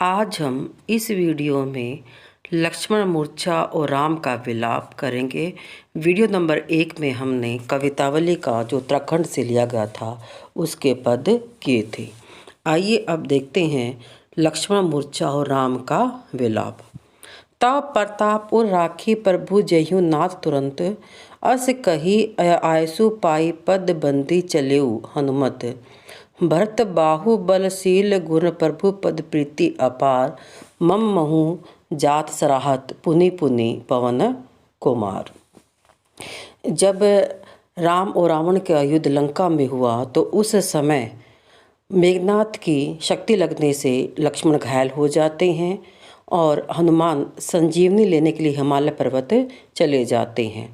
आज हम इस वीडियो में लक्ष्मण मूर्छा और राम का विलाप करेंगे। वीडियो नंबर 1 में हमने कवितावली का जो उत्तराखंड से लिया गया था उसके पद किए थे। आइए अब देखते हैं लक्ष्मण मूर्छा और राम का विलाप। तब प्रताप और राखी प्रभु जयहु नाथ तुरंत, अस कही आयसु पाई पद बंदी चलेऊ हनुमत। भरत बाहु बलशील गुण प्रभु पद प्रीति अपार, मम महु जात सराहत पुनि पुनि पवन कुमार। जब राम और रावण का युद्ध लंका में हुआ तो उस समय मेघनाथ की शक्ति लगने से लक्ष्मण घायल हो जाते हैं और हनुमान संजीवनी लेने के लिए हिमालय पर्वत चले जाते हैं।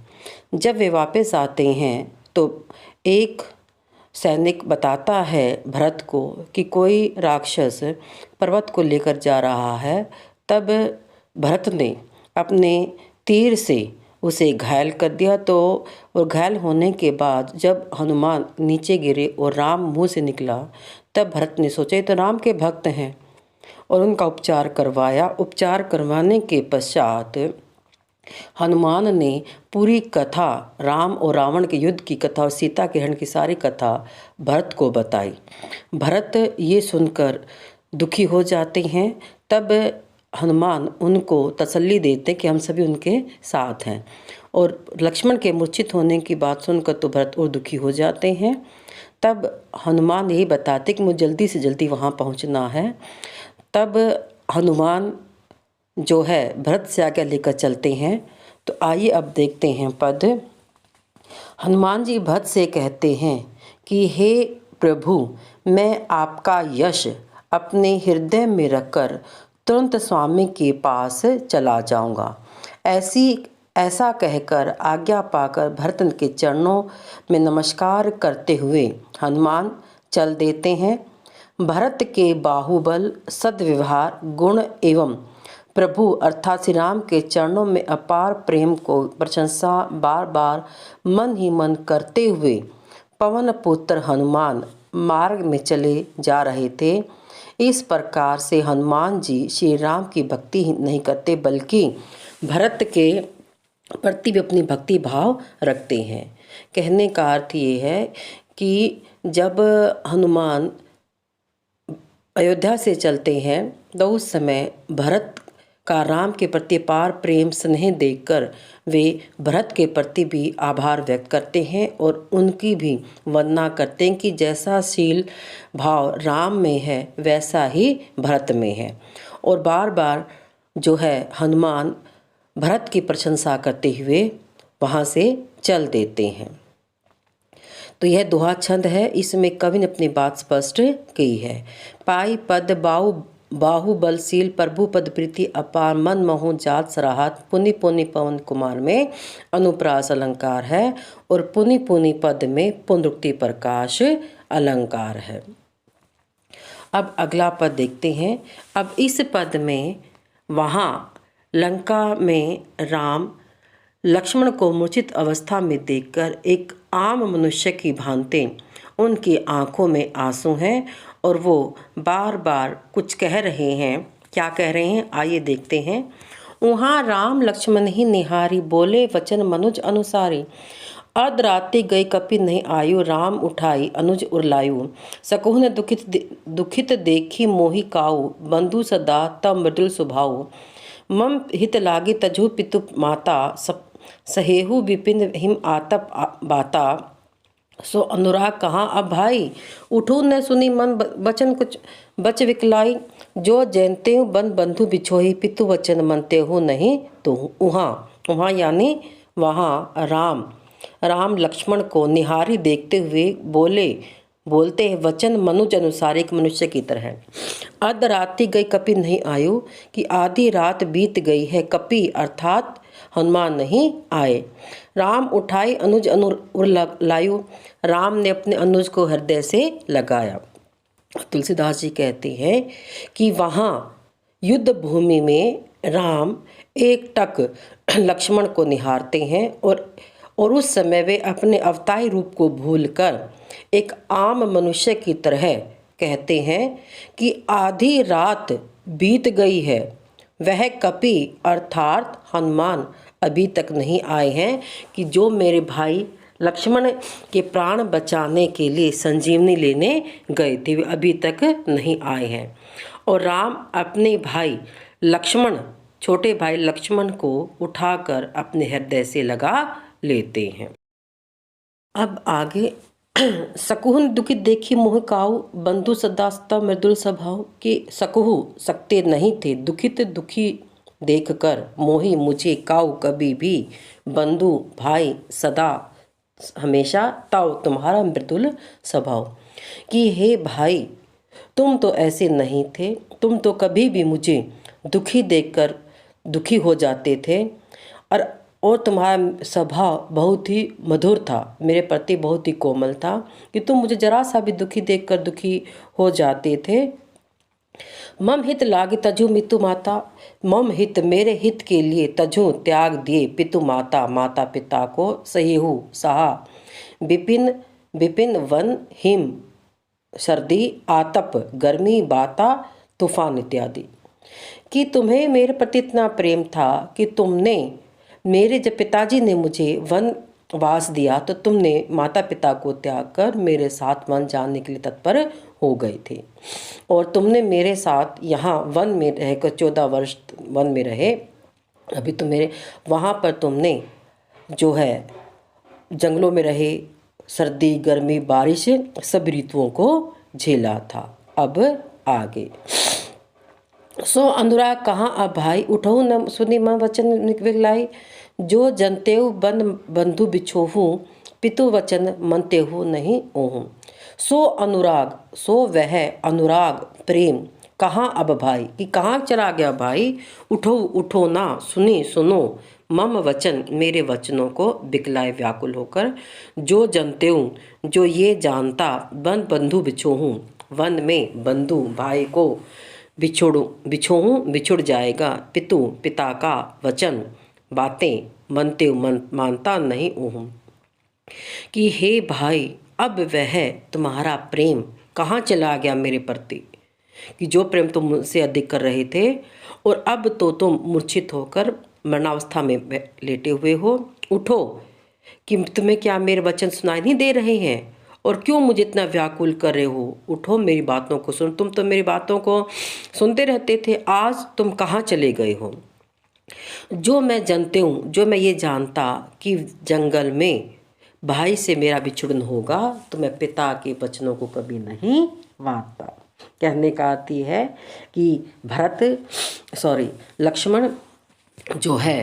जब वे वापस आते हैं तो एक सैनिक बताता है भरत को कि कोई राक्षस पर्वत को लेकर जा रहा है। तब भरत ने अपने तीर से उसे घायल कर दिया। और घायल होने के बाद जब हनुमान नीचे गिरे और राम मुंह से निकला, तब भरत ने सोचा ये तो राम के भक्त हैं और उनका उपचार करवाया। उपचार करवाने के पश्चात हनुमान ने पूरी कथा, राम और रावण के युद्ध की कथा और सीता के हरण की सारी कथा भरत को बताई। भरत ये सुनकर दुखी हो जाते हैं। तब हनुमान उनको तसल्ली देते कि हम सभी उनके साथ हैं। और लक्ष्मण के मूर्छित होने की बात सुनकर तो भरत और दुखी हो जाते हैं। तब हनुमान यही बताते कि मुझे जल्दी से जल्दी वहाँ पहुँचना है। तब हनुमान जो है भरत से आगे लेकर चलते हैं। तो आइए अब देखते हैं पद। हनुमान जी भरत से कहते हैं कि हे प्रभु, मैं आपका यश अपने हृदय में रखकर तुरंत स्वामी के पास चला जाऊंगा। ऐसा कहकर आज्ञा पाकर भरत के चरणों में नमस्कार करते हुए हनुमान चल देते हैं। भरत के बाहुबल, सद्व्यवहार, गुण एवं प्रभु अर्थात श्री राम के चरणों में अपार प्रेम को प्रशंसा बार बार मन ही मन करते हुए पवन पुत्र हनुमान मार्ग में चले जा रहे थे। इस प्रकार से हनुमान जी श्री राम की भक्ति ही नहीं करते बल्कि भरत के प्रति भी अपनी भक्ति भाव रखते हैं। कहने का अर्थ ये है कि जब हनुमान अयोध्या से चलते हैं तो उस समय भरत का राम के प्रति अपार प्रेम स्नेह देखकर वे भरत के प्रति भी आभार व्यक्त करते हैं और उनकी भी वंदना करते हैं कि जैसा शील भाव राम में है वैसा ही भरत में है। और बार बार जो है हनुमान भरत की प्रशंसा करते हुए वहाँ से चल देते हैं। तो यह दोहा छंद है, इसमें कवि ने अपनी बात स्पष्ट की है। पाई पद बाहु बलशील प्रभु पद प्रीति अपार, मन महु जात सराहत पुनि पुनि पवन कुमार में अनुप्रास अलंकार है और पुनि पुनि पद में पुनरुक्ति प्रकाश अलंकार है। अब अगला पद देखते हैं। अब इस पद में वहाँ लंका में राम लक्ष्मण को मूर्छित अवस्था में देखकर एक आम मनुष्य की भांति उनकी आंखों में आंसू हैं और वो बार बार कुछ कह रहे हैं। क्या कह रहे हैं आइए देखते हैं। वहाँ राम लक्ष्मण ही निहारी, बोले वचन मनुज अनुसारी। अर्ध रात्रि गई कपि नहीं आयु, राम उठाई अनुज उरलायु। सकुह ने दुखित देखी मोहि काऊ, बंधु सदा तब मृदुल सुभाऊ। मम हित लागी तजु पितु माता, सहेहु विपिन हिम आतप बाता। सो अनुराग कहाँ अब भाई, उठू न सुनी मन बचन कुछ बच विकलाई। जो जैनते हूँ बन बंधु बिछोही, पितु वचन मनते हो नहीं तो। वहाँ यानी वहाँ राम लक्ष्मण को निहारी देखते हुए बोलते हैं वचन मनुज अनुसार, एक मनुष्य की तरह। अर्ध रात्रि गई कपि नहीं आयु, कि आधी रात बीत गई है, कपि अर्थात हनुमान नहीं आए। राम उठाई अनुज लायु, राम ने अपने अनुज को हृदय से लगाया। तुलसीदास जी कहते हैं कि वहाँ युद्ध भूमि में राम एक टक लक्ष्मण को निहारते हैं और उस समय वे अपने अवतारी रूप को भूलकर एक आम मनुष्य की तरह कहते हैं कि आधी रात बीत गई है। वह कपि अर्थात हनुमान अभी तक नहीं आए हैं कि जो मेरे भाई लक्ष्मण के प्राण बचाने के लिए संजीवनी लेने गए थे, वे अभी तक नहीं आए हैं। और राम अपने भाई लक्ष्मण, छोटे भाई लक्ष्मण को उठाकर अपने हृदय से लगा लेते हैं। अब आगे सकुहुन दुखित देखी मोह काऊ, बंधु सदास्ता मृदुल स्वभाव। कि सकुहु सकते नहीं थे, दुखित दुखी देखकर मोही मुझे काऊ कभी भी, बंधु भाई सदा हमेशा ताऊ तुम्हारा मृदुल स्वभाव। कि हे भाई तुम तो ऐसे नहीं थे, तुम तो कभी भी मुझे दुखी देखकर दुखी हो जाते थे, और तुम्हारा स्वभाव बहुत ही मधुर था, मेरे प्रति बहुत ही कोमल था कि तुम मुझे जरा सा भी दुखी देखकर दुखी हो जाते थे। मम हित लागे तजु मितु माता, मम हित मेरे हित के लिए तजु त्याग दिए पितु माता, माता पिता को सहेहु सहा। विपिन विपिन वन हिम सर्दी आतप गर्मी बाता तूफान इत्यादि। कि तुम्हें मेरे प्रति इतना प्रेम था कि तुमने मेरे जब पिताजी ने मुझे वनवास दिया तो तुमने माता पिता को त्याग कर मेरे साथ वन जाने के लिए तत्पर हो गए थे, और तुमने मेरे साथ यहाँ वन में रहकर 14 वर्ष वन में रहे। अभी तो मेरे वहाँ पर तुमने जो है जंगलों में रहे, सर्दी गर्मी बारिश सब ऋतुओं को झेला था। अब आगे सो अनुराग कहाँ अब भाई, उठो न सुनी माँ वचन निकलाई। जो जनतेहु बन बंधु बिछोहू, पितु वचन मनतेहु नहीं ओहूँ। सो अनुराग, सो वह अनुराग प्रेम, कहाँ अब भाई, कि कहाँ चला गया भाई। उठो उठो ना सुनी सुनो, मम वचन मेरे वचनों को बिकलाए व्याकुल होकर। जो जनतेहु जो ये जानता, बन बंधु बिछोहूँ, वन में बंधु भाई को बिछोहूँ बिछुड़ जाएगा। पितु पिता का वचन बातें मानता नहीं ओहूँ। कि हे भाई अब वह तुम्हारा प्रेम कहाँ चला गया मेरे प्रति, कि जो प्रेम तुम मुझसे अधिक कर रहे थे, और अब तो तुम मूर्छित होकर मरणावस्था में लेटे हुए हो। उठो, कि तुम्हें क्या मेरे वचन सुनाई नहीं दे रहे हैं, और क्यों मुझे इतना व्याकुल कर रहे हो। उठो मेरी बातों को सुन, तुम तो मेरी बातों को सुनते रहते थे, आज तुम कहाँ चले गए हो। जो मैं जानते हूँ, जो मैं ये जानता कि जंगल में भाई से मेरा बिछुड़न होगा, तो मैं पिता के वचनों को कभी नहीं मानता। कहने का आती है कि लक्ष्मण जो है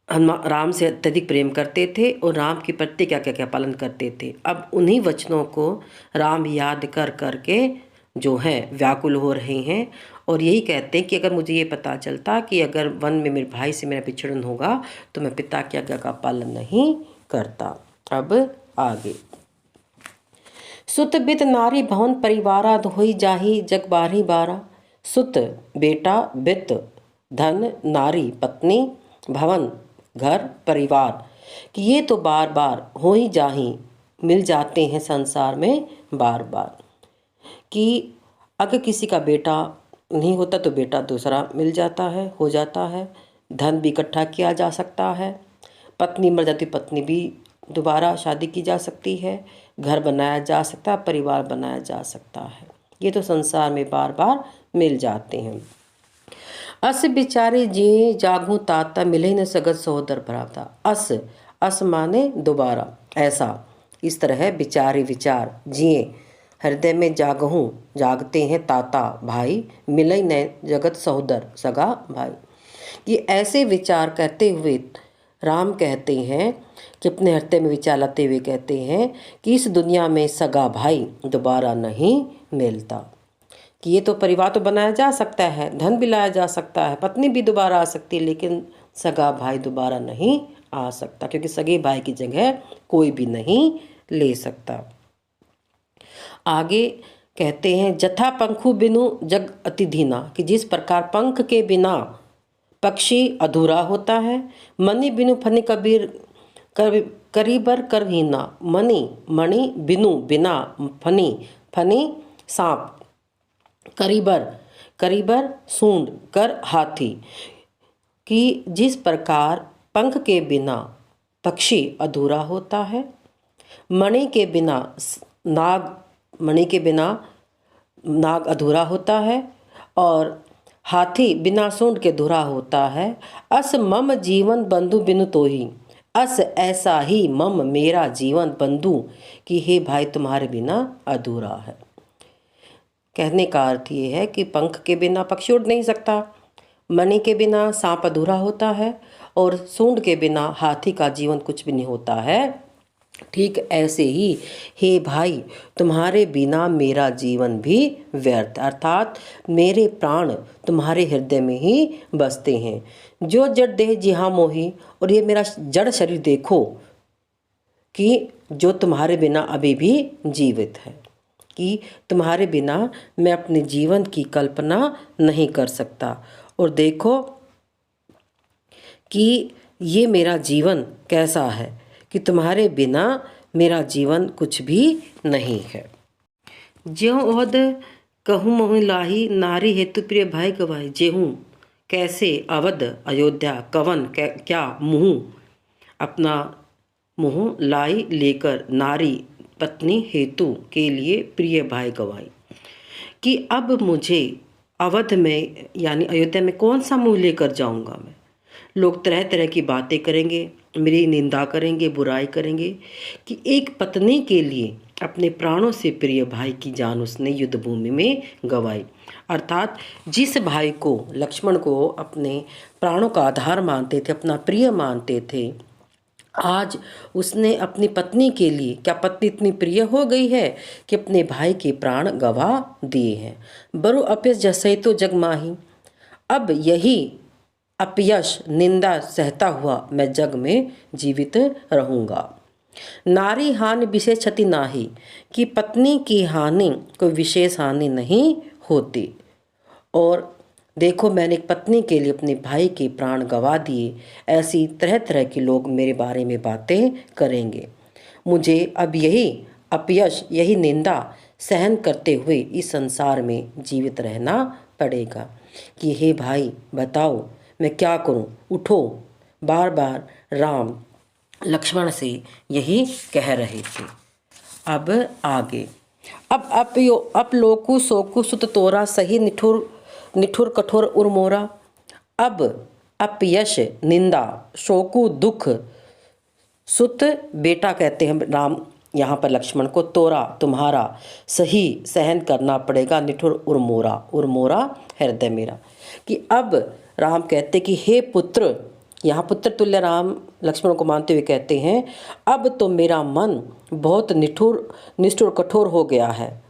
राम से अत्यधिक प्रेम करते थे, और राम की प्रतिज्ञा क्या पालन करते थे। अब उन्हीं वचनों को राम याद कर करके जो है व्याकुल हो रहे हैं, और यही कहते हैं कि अगर मुझे ये पता चलता कि अगर वन में मेरे भाई से मेरा बिछड़न होगा, तो मैं पिता की आज्ञा का पालन नहीं करता। अब आगे सुत बित नारी भवन परिवारा, धोई जाही जग बारही बारा। सुत बेटा, बित धन, नारी पत्नी, भवन घर परिवार, कि ये तो बार बार हो ही जाही, मिल जाते हैं संसार में बार बार। कि अगर किसी का बेटा नहीं होता तो बेटा दूसरा मिल जाता है, हो जाता है। धन भी इकट्ठा किया जा सकता है, पत्नी मर जाती पत्नी भी दोबारा शादी की जा सकती है, घर बनाया जा सकता है, परिवार बनाया जा सकता है। ये तो संसार में बार बार मिल जाते हैं। अस बिचारे जिए जागू ताता, मिले न सगत सहोदर भ्राता। अस माने दोबारा, ऐसा इस तरह है बिचारे विचार, जिए हृदय में जागहूँ जागते हैं ताता भाई, मिले न जगत सहोदर सगा भाई। ये ऐसे विचार कहते हुए राम कहते हैं कि अपने हृदय में विचार लाते हुए कहते हैं कि इस दुनिया में सगा भाई दोबारा नहीं मिलता। कि ये तो परिवार तो बनाया जा सकता है, धन भी लाया जा सकता है, पत्नी भी दोबारा आ सकती है, लेकिन सगा भाई दोबारा नहीं आ सकता, क्योंकि सगे भाई की जगह कोई भी नहीं ले सकता। आगे कहते हैं जथा पंखु बिनु जग अति धीना, कि जिस प्रकार पंख के बिना पक्षी अधूरा होता है, मणि बिनु फनि कबीर करीबर करहीना। मणि बिनु बिना फनी, फनी सांप, करीबर सूंड कर हाथी, कि जिस प्रकार पंख के बिना पक्षी अधूरा होता है, मणि के बिना नाग अधूरा होता है, और हाथी बिना सूंड के अधूरा होता है। अस मम जीवन बंधु बिनु तोही, अस ऐसा ही मम मेरा जीवन बंधु, कि हे भाई तुम्हारे बिना अधूरा है। कहने का अर्थ ये है कि पंख के बिना पक्षी उड़ नहीं सकता, मणि के बिना सांप अधूरा होता है, और सूंड के बिना हाथी का जीवन कुछ भी नहीं होता है। ठीक ऐसे ही हे भाई तुम्हारे बिना मेरा जीवन भी व्यर्थ, अर्थात मेरे प्राण तुम्हारे हृदय में ही बसते हैं। जो जड़ देह जिहाँ मोही, और ये मेरा जड़ शरीर देखो कि जो तुम्हारे बिना अभी भी जीवित है, कि तुम्हारे बिना मैं अपने जीवन की कल्पना नहीं कर सकता। और देखो कि ये मेरा जीवन कैसा है, कि तुम्हारे बिना मेरा जीवन कुछ भी नहीं है। ज्यों ओहद कहूँ मोहि लाही, नारी हेतु प्रिय भाई गवाई, जेहूँ कैसे अवध अयोध्या कवन क्या मुँह, अपना मुँह लाई लेकर नारी पत्नी हेतु के लिए प्रिय भाई गवाई, कि अब मुझे अवध में यानी अयोध्या में कौन सा मुँह लेकर जाऊंगा मैं। लोग तरह तरह की बातें करेंगे, मेरी निंदा करेंगे, बुराई करेंगे, कि एक पत्नी के लिए अपने प्राणों से प्रिय भाई की जान उसने युद्ध भूमि में गंवाई। अर्थात जिस भाई को, लक्ष्मण को अपने प्राणों का आधार मानते थे, अपना प्रिय मानते थे, आज उसने अपनी पत्नी के लिए, क्या पत्नी इतनी प्रिय हो गई है कि अपने भाई के प्राण गवा दिए हैं। बरु अपयस जसई तो जग माही, अब यही अपयश निंदा सहता हुआ मैं जग में जीवित रहूँगा। नारी हानि विशेष क्षति नाही, कि पत्नी की हानि कोई विशेष हानि नहीं होती। और देखो मैंने एक पत्नी के लिए अपने भाई के प्राण गंवा दिए, ऐसी तरह तरह के लोग मेरे बारे में बातें करेंगे। मुझे अब यही अपयश, यही निंदा सहन करते हुए इस संसार में जीवित रहना पड़ेगा, कि हे भाई बताओ मैं क्या करूं, उठो। बार बार राम लक्ष्मण से यही कह रहे थे। अब आगे, अब लोकु सोकु सुत तोरा, सही निठुर कठोर उर्मोरा। अब अपयश निंदा शोकु दुख, सुत बेटा कहते हैं राम यहाँ पर लक्ष्मण को, तोरा तुम्हारा, सही सहन करना पड़ेगा, निठुर उर्मोरा, उर्मोरा हृदय मेरा। कि अब राम कहते कि हे पुत्र, यहाँ पुत्र तुल्य राम लक्ष्मण को मानते हुए कहते हैं, अब तो मेरा मन बहुत निष्ठुर कठोर हो गया है,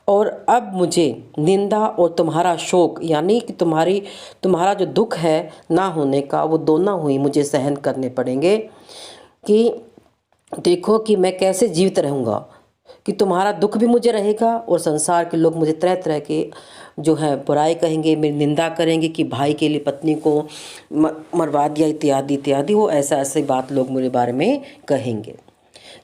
और अब मुझे निंदा और तुम्हारा शोक, यानी कि तुम्हारा जो दुख है ना होने का, वो दोनों हुई मुझे सहन करने पड़ेंगे। कि देखो कि मैं कैसे जीवित रहूँगा, कि तुम्हारा दुख भी मुझे रहेगा, और संसार के लोग मुझे तरह तरह के जो है बुराई कहेंगे, मेरी निंदा करेंगे कि भाई के लिए पत्नी को मरवा दिया इत्यादि इत्यादि। वो ऐसी बात लोग मेरे बारे में कहेंगे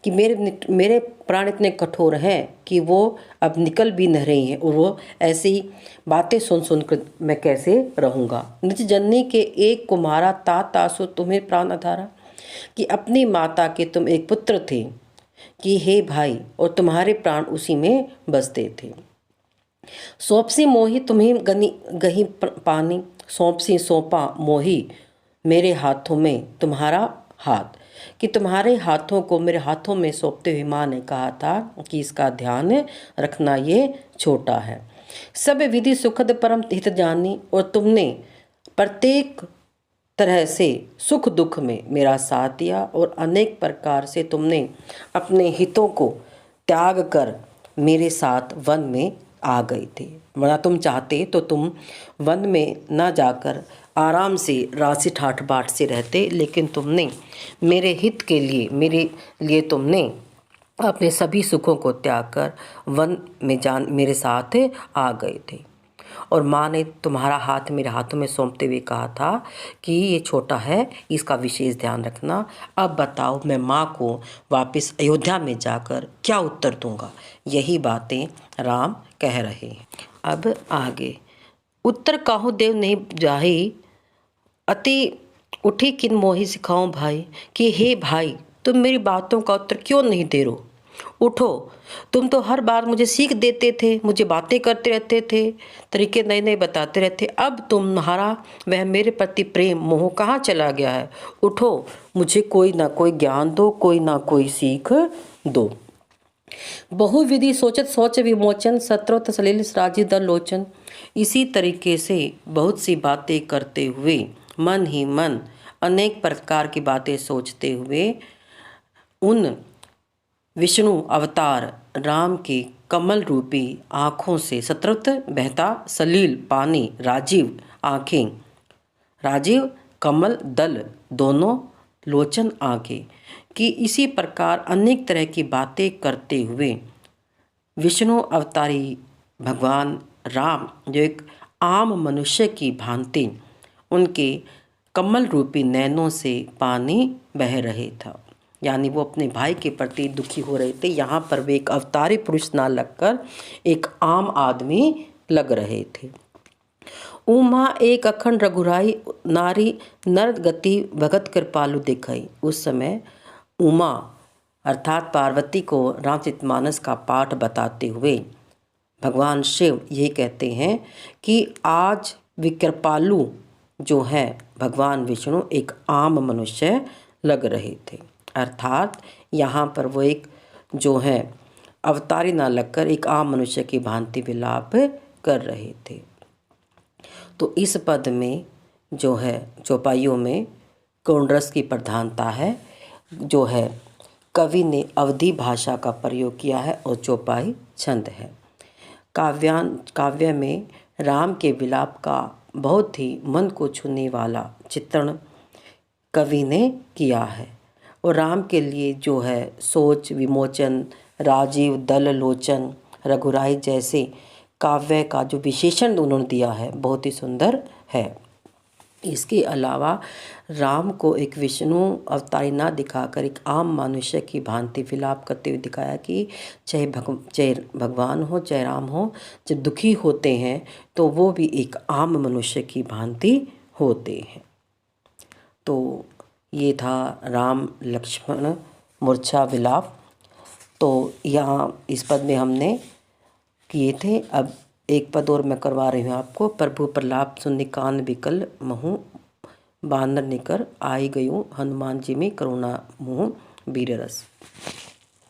कि मेरे प्राण इतने कठोर हैं कि वो अब निकल भी नहीं रही हैं, और वो ऐसी बातें सुन कर मैं कैसे रहूँगा। निज जननी के एक कुमारा, तासु तुम्हें प्राण अधारा, कि अपनी माता के तुम एक पुत्र थे, कि हे भाई, और तुम्हारे प्राण उसी में बसते थे। सौंपसी मोही तुम्हें गही पानी, सौंपसी सौंपा मोही मेरे हाथों में तुम्हारा हाथ, कि तुम्हारे हाथों को मेरे हाथों में सौंपते हुए माँ ने कहा था कि इसका ध्यान रखना, ये छोटा है। सब विधि सुखद परम हित जानी, और तुमने प्रत्येक तरह से सुख दुख में मेरा साथ दिया, और अनेक प्रकार से तुमने अपने हितों को त्याग कर मेरे साथ वन में आ गए थे। वरना तुम चाहते तो तुम वन में ना जाकर आराम से राशि ठाठ बाट से रहते, लेकिन तुमने मेरे हित के लिए, मेरे लिए तुमने अपने सभी सुखों को त्याग कर वन में मेरे साथ आ गए थे। और माँ ने तुम्हारा हाथ मेरे हाथों में सौंपते हुए कहा था कि ये छोटा है, इसका विशेष ध्यान रखना। अब बताओ मैं माँ को वापस अयोध्या में जाकर क्या उत्तर दूंगा। यही बातें राम कह रहे हैं। अब आगे, उत्तर काहू देव नहीं जाही, अति उठी किन मोही सिखाऊं भाई, कि हे भाई तुम मेरी बातों का उत्तर क्यों नहीं दे रहे? उठो, तुम तो हर बार मुझे सीख देते थे, मुझे बातें करते रहते थे, तरीके नए नए बताते रहते। अब तुम्हारा वह मेरे प्रति प्रेम मोह कहाँ चला गया है? उठो, मुझे कोई ना कोई ज्ञान दो, कोई ना कोई सीख दो। बहुविधि सोचत सोच विमोचन, सत्रवत सलील राजी दर लोचन। इसी तरीके से बहुत सी बातें करते हुए, मन ही मन अनेक प्रकार की बातें सोचते हुए, उन विष्णु अवतार राम की कमल रूपी आँखों से सतृप्त बहता सलील पानी, राजीव आँखें, राजीव कमल दल दोनों लोचन आँखें, कि इसी प्रकार अनेक तरह की बातें करते हुए विष्णु अवतारी भगवान राम, जो एक आम मनुष्य की भांति उनके कमल रूपी नैनों से पानी बह रहे था, यानी वो अपने भाई के प्रति दुखी हो रहे थे। यहाँ पर वे एक अवतारी पुरुष ना लगकर एक आम आदमी लग रहे थे। उमा एक अखंड रघुराई, नारी नर गति भगत कृपालु दिखाई। उस समय उमा अर्थात पार्वती को रामचरितमानस का पाठ बताते हुए भगवान शिव ये कहते हैं कि आज कृपालु जो है भगवान विष्णु एक आम मनुष्य लग रहे थे, अर्थात यहाँ पर वो एक जो है अवतारी ना लगकर एक आम मनुष्य की भांति विलाप कर रहे थे। तो इस पद में जो है चौपाइयों में गौण रस की प्रधानता है, जो है कवि ने अवधी भाषा का प्रयोग किया है और चौपाई छंद है। काव्य में राम के विलाप का बहुत ही मन को छूने वाला चित्रण कवि ने किया है, और राम के लिए जो है सोच विमोचन, राजीव दल लोचन, रघुराई जैसे काव्य का जो विशेषण उन्होंने दिया है बहुत ही सुंदर है। इसके अलावा राम को एक विष्णु अवतारी ना दिखाकर एक आम मनुष्य की भांति विलाप करते हुए दिखाया कि चाहे भगवान हो चाहे राम हो, जब दुखी होते हैं तो वो भी एक आम मनुष्य की भांति होते हैं। तो ये था राम लक्ष्मण मूर्छा विलाप। तो यहाँ इस पद में हमने किए थे। अब एक पद और मैं करवा रही हूँ आपको। प्रभु प्रलाप सुनि कान विकल महु, बानर निकर आई गयूँ, हनुमान जी में करुणा मुँह वीर रस।